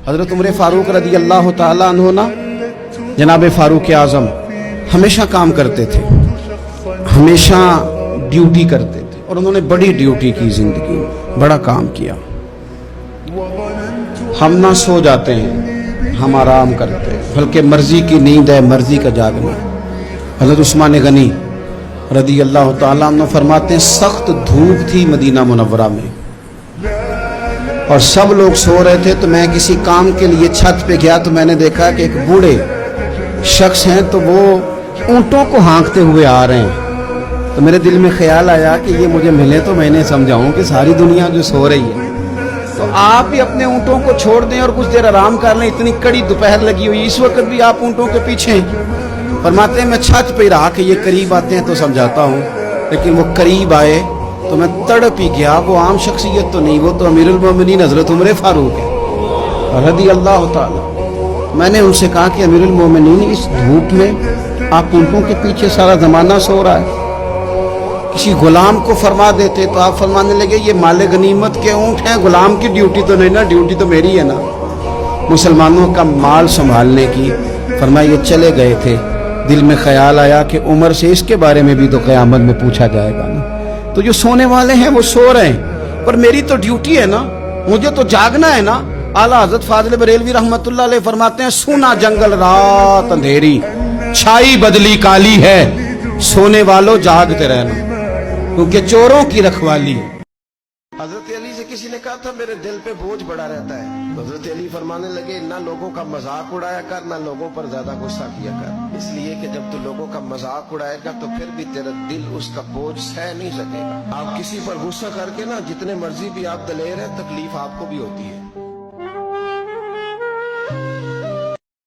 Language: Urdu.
حضرت عمر فاروق رضی اللہ تعالیٰ عنہ نا جناب فاروق اعظم ہمیشہ کام کرتے تھے، ہمیشہ ڈیوٹی کرتے تھے، اور انہوں نے بڑی ڈیوٹی کی، زندگی میں بڑا کام کیا۔ ہم نہ سو جاتے ہیں، ہم آرام کرتے ہیں، بلکہ مرضی کی نیند ہے، مرضی کا جاگنا۔ حضرت عثمان غنی رضی اللہ تعالیٰ عنہ فرماتے ہیں سخت دھوپ تھی مدینہ منورہ میں اور سب لوگ سو رہے تھے، تو میں کسی کام کے لیے چھت پہ گیا تو میں نے دیکھا کہ ایک بوڑھے شخص ہیں تو وہ اونٹوں کو ہانکتے ہوئے آ رہے ہیں۔ تو میرے دل میں خیال آیا کہ یہ مجھے ملے تو میں انہیں سمجھاؤں کہ ساری دنیا جو سو رہی ہے تو آپ بھی اپنے اونٹوں کو چھوڑ دیں اور کچھ دیر آرام کر لیں، اتنی کڑی دوپہر لگی ہوئی، اس وقت بھی آپ اونٹوں کے پیچھے ہیں۔ فرماتے ہیں میں چھت پہ ہی رہا کہ یہ قریب آتے ہیں تو سمجھاتا ہوں، لیکن وہ قریب آئے تو میں تڑپ ہی گیا۔ وہ عام شخصیت تو نہیں، وہ تو امیر المومنین حضرت عمر فاروق ہے رضی اللہ تعالیٰ۔ میں نے ان سے کہا کہ امیر المومنین اس دھوپ میں آپ اونٹوں کے پیچھے سارا زمانہ سو رہا ہے، کسی غلام کو فرما دیتے تو آپ فرمانے لگے یہ مال غنیمت کے اونٹ ہیں، غلام کی ڈیوٹی تو نہیں نا، ڈیوٹی تو میری ہے نا مسلمانوں کا مال سنبھالنے کی۔ فرمایا یہ چلے گئے تھے، دل میں خیال آیا کہ عمر سے اس کے بارے میں بھی تو قیامت میں پوچھا جائے گا نا، تو جو سونے والے ہیں وہ سو رہے ہیں پر میری تو ڈیوٹی ہے نا، مجھے تو جاگنا ہے نا۔ اعلیٰ حضرت فاضل بریلوی رحمت اللہ علیہ فرماتے ہیں سونا جنگل رات اندھیری، چھائی بدلی کالی ہے، سونے والوں جاگتے رہنا کیونکہ چوروں کی رکھوالی ہے۔ حضرت علی سے کسی نے کہا تھا میرے دل پہ بوجھ بڑا رہتا ہے، حضرت علی فرمانے لگے نہ لوگوں کا مذاق اڑایا کر، نہ لوگوں پر زیادہ غصہ کیا کر، اس لیے کہ جب تو لوگوں کا مذاق اڑائے گا تو پھر بھی تیرا دل اس کا بوجھ سہ نہیں سکے گا۔ آپ کسی پر غصہ کر کے نا جتنے مرضی بھی آپ دلیر ہیں، تکلیف آپ کو بھی ہوتی ہے۔